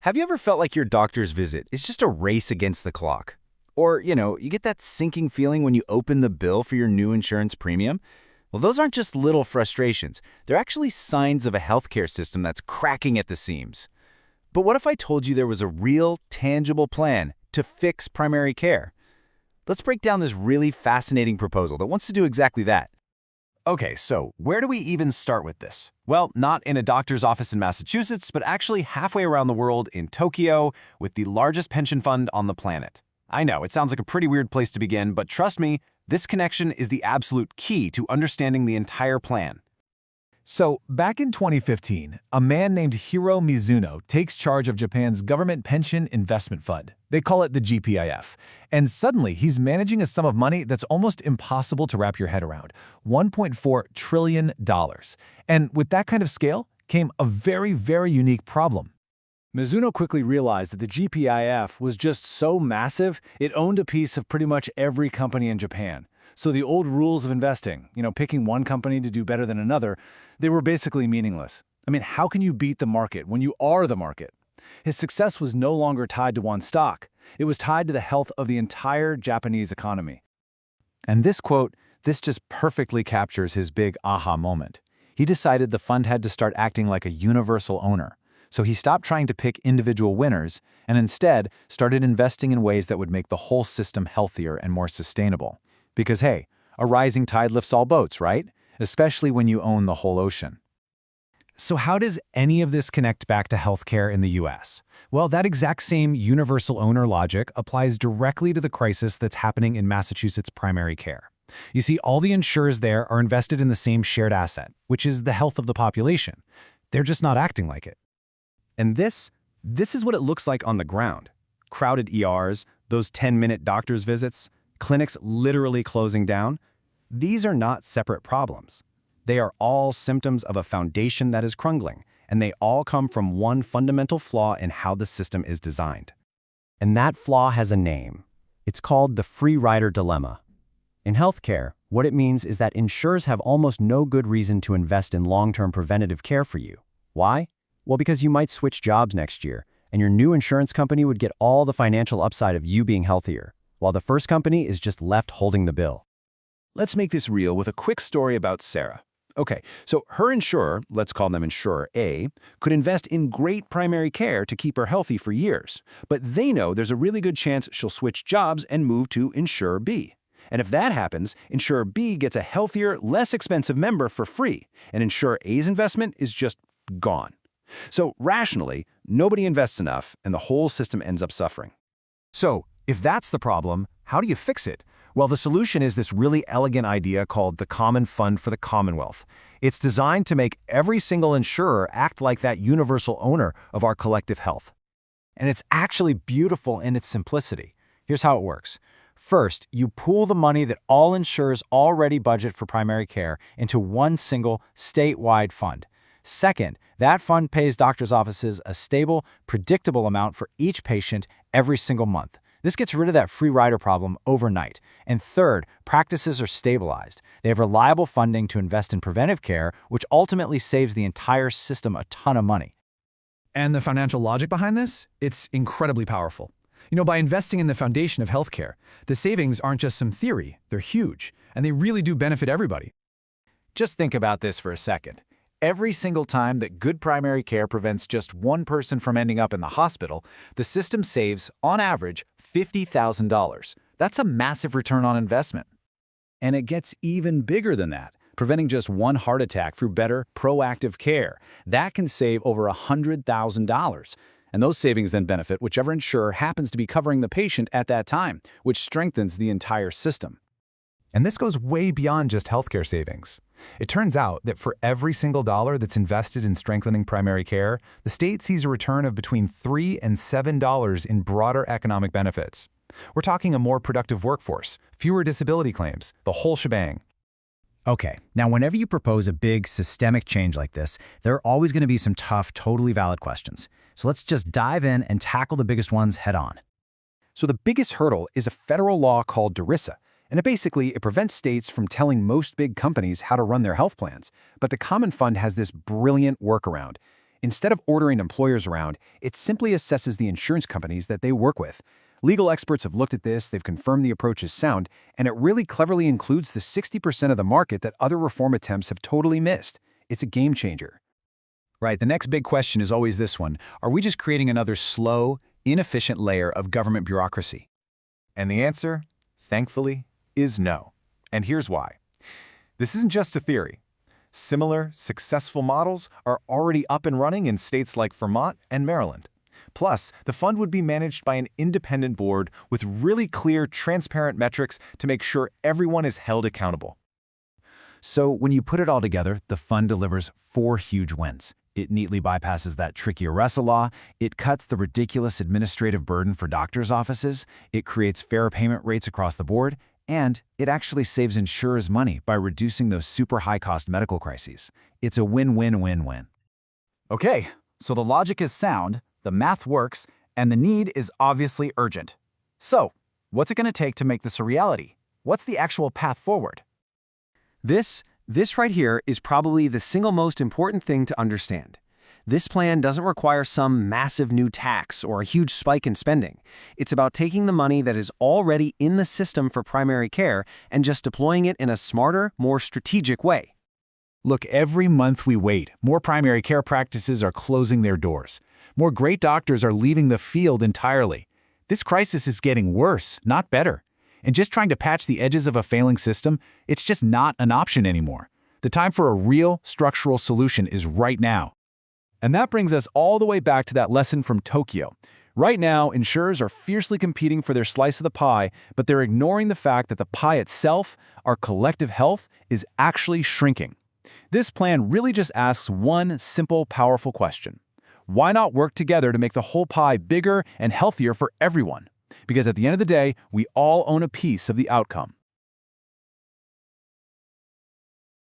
Have you ever felt like your doctor's visit is just a race against the clock? Or, you get that sinking feeling when you open the bill for your new insurance premium? Well, those aren't just little frustrations. They're actually signs of a healthcare system that's cracking at the seams. But what if I told you there was a real, tangible plan to fix primary care? Let's break down this really fascinating proposal that wants to do exactly that. Okay, so where do we even start with this? Well, not in a doctor's office in Massachusetts, but actually halfway around the world in Tokyo with the largest pension fund on the planet. I know, it sounds like a pretty weird place to begin, but trust me, this connection is the absolute key to understanding the entire plan. So, back in 2015, a man named Hiro Mizuno takes charge of Japan's government pension investment fund. They call it the GPIF. And suddenly, he's managing a sum of money that's almost impossible to wrap your head around, $1.4 trillion. And with that kind of scale came a very, very unique problem. Mizuno quickly realized that the GPIF was just so massive, it owned a piece of pretty much every company in Japan. So the old rules of investing, picking one company to do better than another, they were basically meaningless. I mean, how can you beat the market when you are the market? His success was no longer tied to one stock. It was tied to the health of the entire Japanese economy. And this quote, this just perfectly captures his big aha moment. He decided the fund had to start acting like a universal owner. So he stopped trying to pick individual winners and instead started investing in ways that would make the whole system healthier and more sustainable. Because hey, a rising tide lifts all boats, right? Especially when you own the whole ocean. So how does any of this connect back to healthcare in the US? Well, that exact same universal owner logic applies directly to the crisis that's happening in Massachusetts primary care. You see, all the insurers there are invested in the same shared asset, which is the health of the population. They're just not acting like it. And this is what it looks like on the ground. Crowded ERs, those 10-minute doctor's visits, clinics literally closing down. These are not separate problems. They are all symptoms of a foundation that is crumbling, and they all come from one fundamental flaw in how the system is designed. And that flaw has a name. It's called the free rider dilemma. In healthcare, what it means is that insurers have almost no good reason to invest in long-term preventative care for you. Why? Well, because you might switch jobs next year, and your new insurance company would get all the financial upside of you being healthier, while the first company is just left holding the bill. Let's make this real with a quick story about Sarah. Okay, so her insurer, let's call them Insurer A, could invest in great primary care to keep her healthy for years, but they know there's a really good chance she'll switch jobs and move to Insurer B. And if that happens, Insurer B gets a healthier, less expensive member for free, and Insurer A's investment is just gone. So rationally, nobody invests enough, and the whole system ends up suffering. So, if that's the problem, how do you fix it? Well, the solution is this really elegant idea called the Common Fund for the Commonwealth. It's designed to make every single insurer act like that universal owner of our collective health. And it's actually beautiful in its simplicity. Here's how it works. First, you pool the money that all insurers already budget for primary care into one single statewide fund. Second, that fund pays doctors' offices a stable, predictable amount for each patient every single month. This gets rid of that free rider problem overnight. And third, practices are stabilized. They have reliable funding to invest in preventive care, which ultimately saves the entire system a ton of money. And the financial logic behind this? It's incredibly powerful. By investing in the foundation of healthcare, the savings aren't just some theory, they're huge, and they really do benefit everybody. Just think about this for a second. Every single time that good primary care prevents just one person from ending up in the hospital, the system saves, on average, $50,000. That's a massive return on investment. And it gets even bigger than that. Preventing just one heart attack through better, proactive care, that can save over $100,000. And those savings then benefit whichever insurer happens to be covering the patient at that time, which strengthens the entire system. And this goes way beyond just healthcare savings. It turns out that for every single dollar that's invested in strengthening primary care, the state sees a return of between $3 and $7 in broader economic benefits. We're talking a more productive workforce, fewer disability claims, the whole shebang. Okay, now whenever you propose a big systemic change like this, there are always going to be some tough, totally valid questions. So let's just dive in and tackle the biggest ones head on. So the biggest hurdle is a federal law called ERISA. And it prevents states from telling most big companies how to run their health plans. But the Common Fund has this brilliant workaround. Instead of ordering employers around, it simply assesses the insurance companies that they work with. Legal experts have looked at this, they've confirmed the approach is sound, and it really cleverly includes the 60% of the market that other reform attempts have totally missed. It's a game changer. Right, the next big question is always this one. Are we just creating another slow, inefficient layer of government bureaucracy? And the answer, thankfully, is no. And here's why. This isn't just a theory. Similar, successful models are already up and running in states like Vermont and Maryland. Plus, the fund would be managed by an independent board with really clear, transparent metrics to make sure everyone is held accountable. So when you put it all together, the fund delivers 4 huge wins. It neatly bypasses that tricky ERISA law, it cuts the ridiculous administrative burden for doctors' offices, it creates fair payment rates across the board, and it actually saves insurers money by reducing those super high-cost medical crises. It's a win-win-win-win. Okay, so the logic is sound, the math works, and the need is obviously urgent. So, what's it going to take to make this a reality? What's the actual path forward? This right here is probably the single most important thing to understand. This plan doesn't require some massive new tax or a huge spike in spending. It's about taking the money that is already in the system for primary care and just deploying it in a smarter, more strategic way. Look, every month we wait, more primary care practices are closing their doors. More great doctors are leaving the field entirely. This crisis is getting worse, not better. And just trying to patch the edges of a failing system, it's just not an option anymore. The time for a real, structural solution is right now. And that brings us all the way back to that lesson from Tokyo. Right now, insurers are fiercely competing for their slice of the pie, but they're ignoring the fact that the pie itself, our collective health, is actually shrinking. This plan really just asks one simple, powerful question. Why not work together to make the whole pie bigger and healthier for everyone? Because at the end of the day, we all own a piece of the outcome.